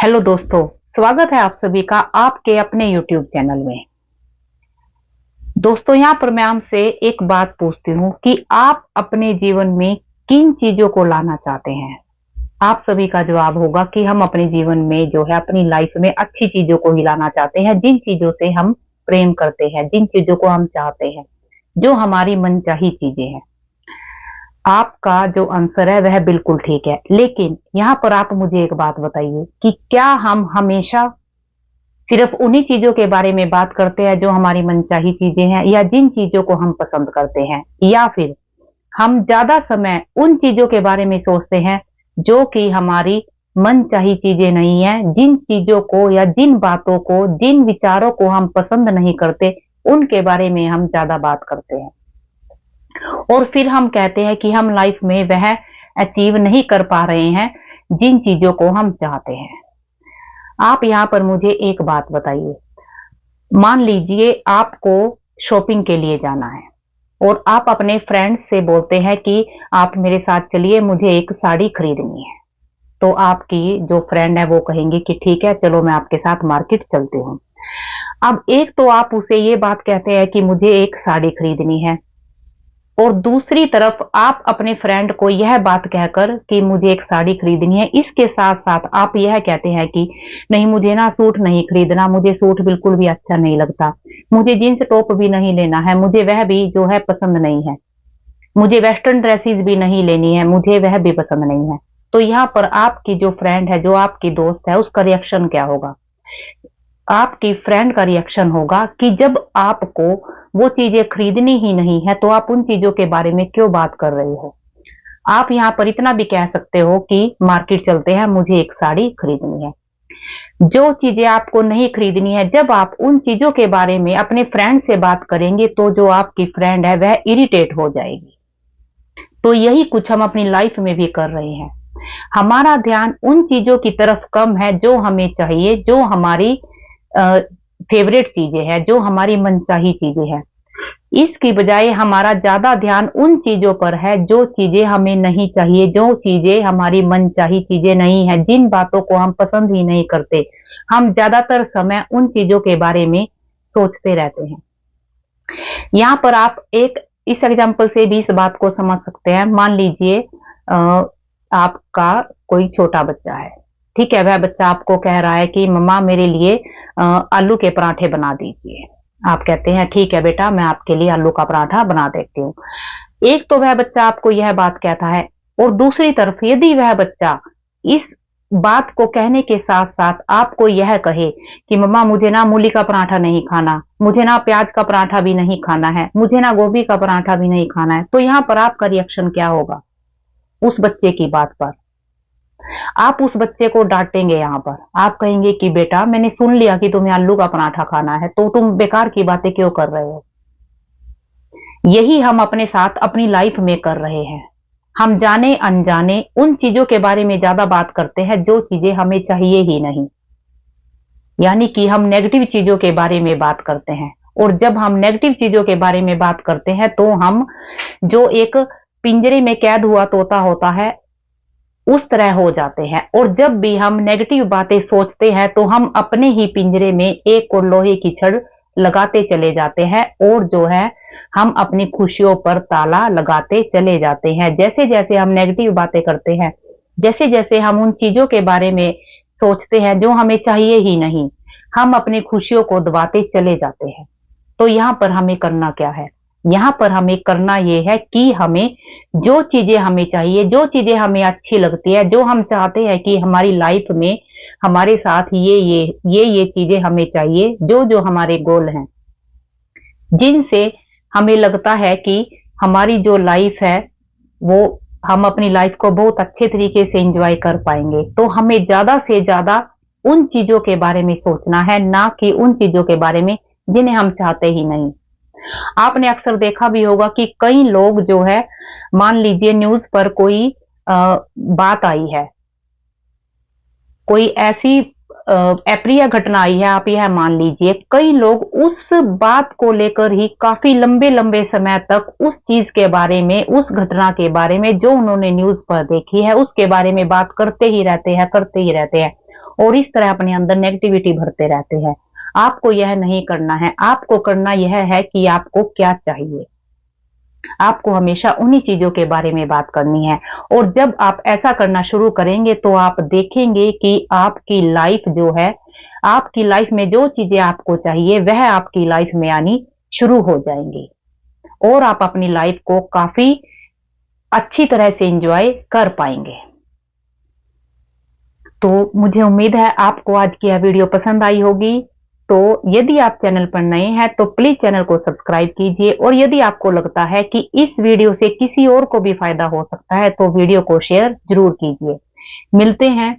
Hello दोस्तों, स्वागत है आप सभी का आपके अपने YouTube चैनल में। दोस्तों, यहाँ पर मैं आपसे एक बात पूछती हूँ कि आप अपने जीवन में किन चीजों को लाना चाहते हैं? आप सभी का जवाब होगा कि हम अपने जीवन में जो है अपनी लाइफ में अच्छी चीजों को ही लाना चाहते हैं, जिन चीजों से हम प्रेम करते हैं, जिन चीजों को हम चाहते हैं, जो हमारी मनचाही चीजें हैं। आपका जो आंसर है वह बिल्कुल ठीक है, लेकिन यहाँ पर आप मुझे एक बात बताइए कि क्या हम हमेशा सिर्फ उन्हीं चीजों के बारे में बात करते हैं जो हमारी मनचाही चीजें हैं, या जिन चीजों को हम पसंद करते हैं, या फिर हम ज्यादा समय उन चीजों के बारे में सोचते हैं जो कि हमारी मनचाही चीजें नहीं है, जिन चीजों को या जिन बातों को, जिन विचारों को हम पसंद नहीं करते, उनके बारे में हम ज्यादा बात करते हैं। और फिर हम कहते हैं कि हम लाइफ में वह अचीव नहीं कर पा रहे हैं जिन चीजों को हम चाहते हैं। आप यहाँ पर मुझे एक बात बताइए, मान लीजिए आपको शॉपिंग के लिए जाना है और आप अपने फ्रेंड्स से बोलते हैं कि आप मेरे साथ चलिए, मुझे एक साड़ी खरीदनी है। तो आपकी जो फ्रेंड है वो कहेंगे कि ठीक है, चलो मैं आपके साथ मार्केट चलती हूँ। अब एक तो आप उसे ये बात कहते हैं कि मुझे एक साड़ी खरीदनी है, और दूसरी तरफ आप अपने फ्रेंड को यह बात कहकर कि मुझे एक साड़ी खरीदनी है, इसके साथ साथ आप यह कहते हैं कि नहीं, मुझे ना सूट नहीं खरीदना, मुझे सूट बिल्कुल भी अच्छा नहीं लगता, मुझे जींस टॉप भी नहीं लेना है, मुझे वह भी जो है पसंद नहीं है, मुझे वेस्टर्न ड्रेसेस भी नहीं लेनी है, मुझे वह भी पसंद नहीं है। तो यहाँ पर आपकी जो फ्रेंड है, जो आपकी दोस्त है, उसका रिएक्शन क्या होगा? आपकी फ्रेंड का रिएक्शन होगा कि जब आपको वो चीजें खरीदनी ही नहीं है तो आप उन चीजों के बारे में क्यों बात कर रहे हो? आप यहाँ पर इतना भी कह सकते हो कि मार्केट चलते हैं, मुझे एक साड़ी खरीदनी है। जो चीजें आपको नहीं खरीदनी है, जब आप उन चीजों के बारे में अपने फ्रेंड से बात करेंगे तो जो आपकी फ्रेंड है वह इरिटेट हो जाएगी। तो यही कुछ हम अपनी लाइफ में भी कर रहे हैं। हमारा ध्यान उन चीजों की तरफ कम है जो हमें चाहिए, जो हमारी फेवरेट चीजें हैं, जो हमारी मनचाही चीजें हैं। इसकी बजाय हमारा ज्यादा ध्यान उन चीजों पर है जो चीजें हमें नहीं चाहिए, जो चीजें हमारी मनचाही चीजें नहीं है, जिन बातों को हम पसंद ही नहीं करते। हम ज्यादातर समय उन चीजों के बारे में सोचते रहते हैं। यहाँ पर आप एक इस एग्जाम्पल से भी इस बात को समझ सकते हैं। मान लीजिए आपका कोई छोटा बच्चा है, ठीक है, वह बच्चा आपको कह रहा है कि मम्मा मेरे लिए आलू के पराठे बना दीजिए। आप कहते हैं ठीक है बेटा, मैं आपके लिए आलू का पराठा बना देती हूँ। एक तो वह बच्चा आपको यह बात कहता है, और दूसरी तरफ यदि वह बच्चा इस बात को कहने के साथ साथ आपको यह कहे कि मम्मा मुझे ना मूली का पराठा नहीं खाना, मुझे ना प्याज का पराठा भी नहीं खाना है, मुझे ना गोभी का पराठा भी नहीं खाना है, तो यहाँ पर आपका रिएक्शन क्या होगा उस बच्चे की बात पर? आप उस बच्चे को डांटेंगे। यहाँ पर आप कहेंगे कि बेटा मैंने सुन लिया कि तुम्हें आलू का पराठा खाना है, तो तुम बेकार की बातें क्यों कर रहे हो? यही हम अपने साथ अपनी लाइफ में कर रहे हैं। हम जाने अनजाने उन चीजों के बारे में ज्यादा बात करते हैं जो चीजें हमें चाहिए ही नहीं। यानी कि हम नेगेटिव चीजों के बारे में बात करते हैं, और जब हम नेगेटिव चीजों के बारे में बात करते हैं तो हम जो एक पिंजरे में कैद हुआ तोता होता है उस तरह हो जाते हैं। और जब भी हम नेगेटिव बातें सोचते हैं तो हम अपने ही पिंजरे में एक और लोहे की छड़ लगाते चले जाते हैं, और जो है हम अपनी खुशियों पर ताला लगाते चले जाते हैं। जैसे जैसे हम नेगेटिव बातें करते हैं, जैसे जैसे हम उन चीजों के बारे में सोचते हैं जो हमें चाहिए ही नहीं, हम अपनी खुशियों को दबाते चले जाते हैं। तो यहाँ पर हमें करना क्या है? यहाँ पर हमें करना ये है कि हमें जो चीजें हमें चाहिए, जो चीजें हमें अच्छी लगती है, जो हम चाहते हैं कि हमारी लाइफ में हमारे साथ ये चीजें हमें चाहिए, जो जो हमारे गोल हैं, जिनसे हमें लगता है कि हमारी जो लाइफ है वो हम अपनी लाइफ को बहुत अच्छे तरीके से एंजॉय कर पाएंगे, तो हमें ज्यादा से ज्यादा उन चीजों के बारे में सोचना है, ना कि उन चीजों के बारे में जिन्हें हम चाहते ही नहीं। आपने अक्सर देखा भी होगा कि कई लोग जो है, मान लीजिए न्यूज पर कोई बात आई है, कोई ऐसी अप्रिय घटना आई है, आप यह मान लीजिए, कई लोग उस बात को लेकर ही काफी लंबे लंबे समय तक उस चीज के बारे में, उस घटना के बारे में जो उन्होंने न्यूज पर देखी है उसके बारे में बात करते ही रहते हैं, करते ही रहते हैं। और इस तरह अपने अंदर नेगेटिविटी भरते रहते हैं। आपको यह नहीं करना है, आपको करना यह है कि आपको क्या चाहिए। आपको हमेशा उन्हीं चीजों के बारे में बात करनी है, और जब आप ऐसा करना शुरू करेंगे तो आप देखेंगे कि आपकी लाइफ जो है, आपकी लाइफ में जो चीजें आपको चाहिए वह आपकी लाइफ में आनी शुरू हो जाएंगी, और आप अपनी लाइफ को काफी अच्छी तरह से एंजॉय कर पाएंगे। तो मुझे उम्मीद है आपको आज की यह वीडियो पसंद आई होगी। तो यदि आप चैनल पर नए हैं तो प्लीज चैनल को सब्सक्राइब कीजिए, और यदि आपको लगता है कि इस वीडियो से किसी और को भी फायदा हो सकता है तो वीडियो को शेयर जरूर कीजिए। मिलते हैं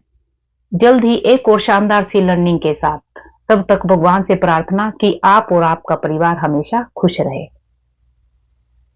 जल्द ही एक और शानदार सी लर्निंग के साथ। तब तक भगवान से प्रार्थना कि आप और आपका परिवार हमेशा खुश रहे।